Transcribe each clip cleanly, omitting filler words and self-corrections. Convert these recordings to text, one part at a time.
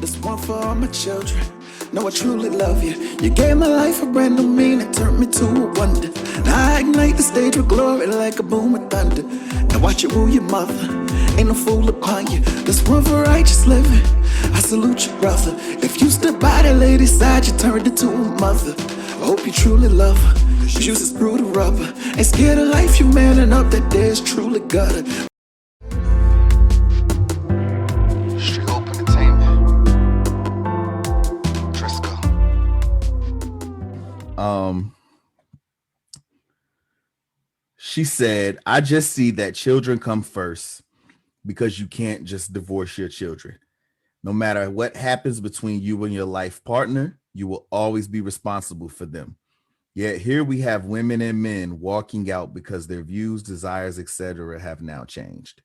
This one for all my children. No, I truly love you. You gave my life a brand new meaning, turned me to a wonder. Now I ignite the stage with glory like a boom of thunder. Now watch you woo your mother, ain't no fool upon you. This one for righteous living, I salute you, brother. If you stood by that lady's side, you turned into a mother. I hope you truly love her, cause you just screw the rubber. Ain't scared of life, you manning up, that day is truly gutter. She said, I just see that children come first because you can't just divorce your children. No matter what happens between you and your life partner, you will always be responsible for them. Yet here we have women and men walking out because their views, desires, etc. have now changed.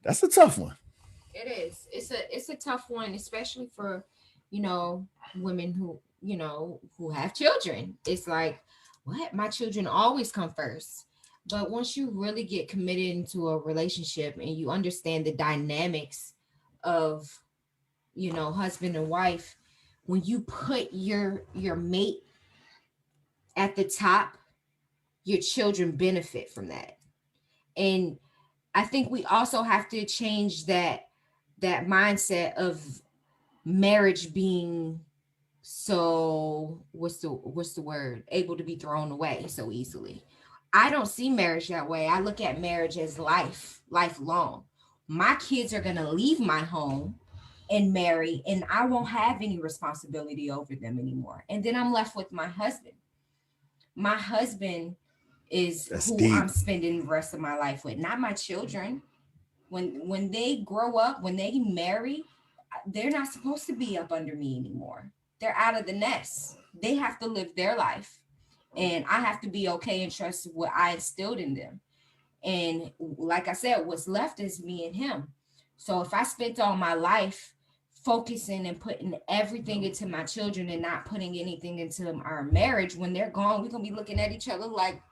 That's a tough one. It is. It's a tough one, especially for, women who have children. It's like, what? My children always come first. But once you really get committed into a relationship and you understand the dynamics of, husband and wife, when you put your mate at the top, your children benefit from that. And I think we also have to change that mindset of marriage being so what's the word, able to be thrown away so easily. I don't see marriage that way. I look at marriage as lifelong. My kids are going to leave my home and marry, and I won't have any responsibility over them anymore. And then I'm left with my husband. My husband is who deep. I'm spending the rest of my life with, not my children. When they grow up, when they marry, they're not supposed to be up under me anymore. They're out of the nest. They have to live their life. And I have to be okay and trust what I instilled in them. And like I said, what's left is me and him. So if I spent all my life focusing and putting everything into my children and not putting anything into our marriage, when they're gone, we're going to be looking at each other like,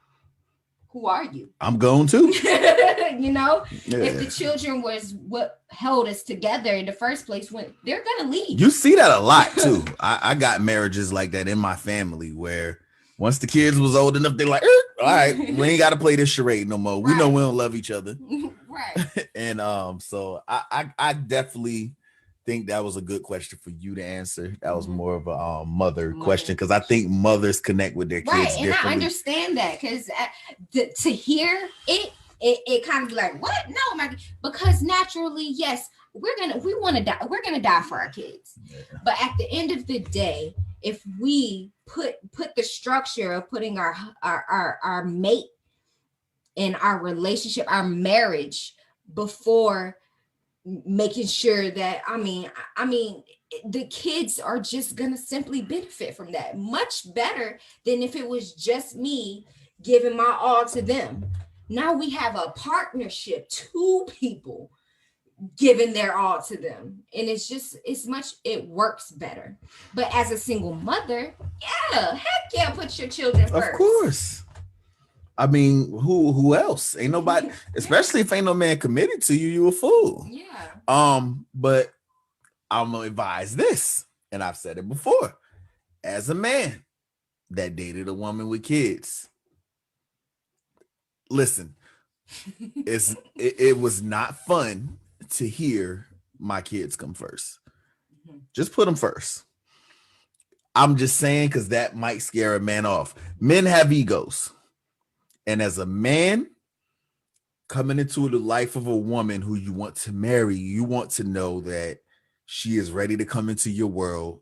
who are you? I'm going too. If the children was what held us together in the first place, when they're going to leave. You see that a lot too. I got marriages like that in my family where once the kids was old enough, they're like, all right, we ain't got to play this charade no more. We know we don't love each other. Right. And so I definitely think that was a good question for you to answer. That was more of a mother question, because I think mothers connect with their kids and differently. I understand that, because to hear it kind of be like, what? No, because naturally, yes, we're gonna die for our kids. Yeah. But at the end of the day, if we put the structure of putting our mate in our relationship, our marriage, before making sure that, I mean, the kids are just gonna simply benefit from that much better than if it was just me giving my all to them. Now we have a partnership, two people giving their all to them, and it works better. But as a single mother, put your children first. Of course. I mean, who else? Ain't nobody, especially if ain't no man committed to you, you a fool. Yeah. But I'm gonna advise this, and I've said it before. As a man that dated a woman with kids, listen, it was not fun to hear my kids come first. Just put them first. I'm just saying, because that might scare a man off. Men have egos. And as a man coming into the life of a woman who you want to marry, you want to know that she is ready to come into your world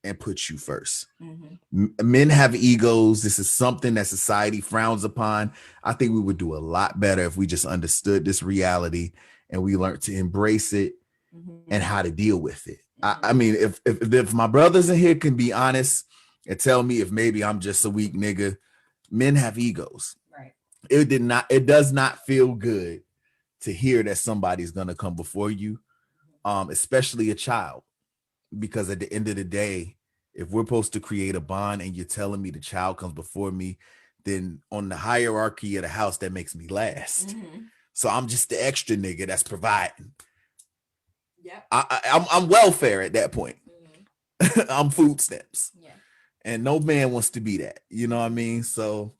and put you first. Mm-hmm. Men have egos. This is something that society frowns upon. I think we would do a lot better if we just understood this reality and we learned to embrace it and how to deal with it. I mean, if my brothers in here can be honest and tell me if maybe I'm just a weak nigga, men have egos. Right. It does not feel good to hear that somebody's going to come before you, especially a child, because at the end of the day, if we're supposed to create a bond and you're telling me the child comes before me, then on the hierarchy of the house, that makes me last. Mm-hmm. So I'm just the extra nigga that's providing. Yep. I'm welfare at that point. I'm food stamps. Yeah. And no man wants to be that. You know what I mean? So,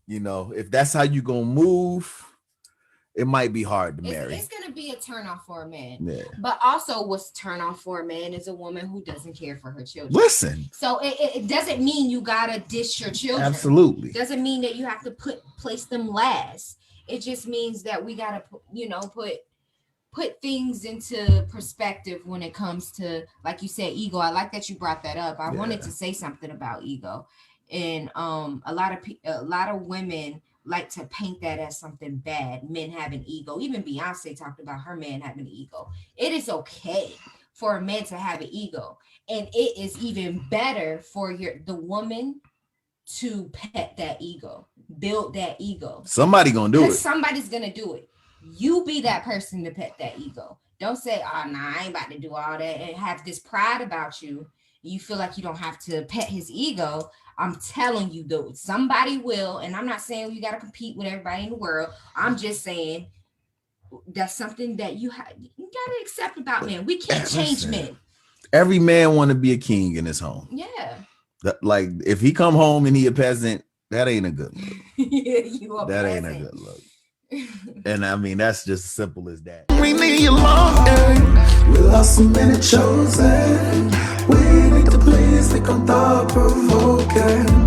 you know, if that's how you gonna move, it might be hard to marry. It's gonna be a turnoff for a man. Yeah. But also, what's turnoff for a man is a woman who doesn't care for her children. Listen. So it doesn't mean you gotta dish your children. Absolutely. Doesn't mean that you have to place them last. It just means that we gotta, put things into perspective when it comes to, like you said, ego. I like that you brought that up. I wanted to say something about ego, and a lot of women like to paint that as something bad. Men having ego. Even Beyonce talked about her man having an ego. It is okay for a man to have an ego, and it is even better for the woman to pet that ego, build that ego. Somebody gonna do it. Somebody's gonna do it. You be that person to pet that ego. Don't say, "Oh, nah, I ain't about to do all that," and have this pride about you. You feel like you don't have to pet his ego. I'm telling you, though, somebody will. And I'm not saying you got to compete with everybody in the world. I'm just saying that's something that you got to accept about men. We can't change men. Every man want to be a king in his home. Yeah. Like if he come home and he a peasant, that ain't a good look. That ain't a good look. And I mean, that's just as simple as that. We need you long, we lost so many chosen. We need to please think on thought provoking.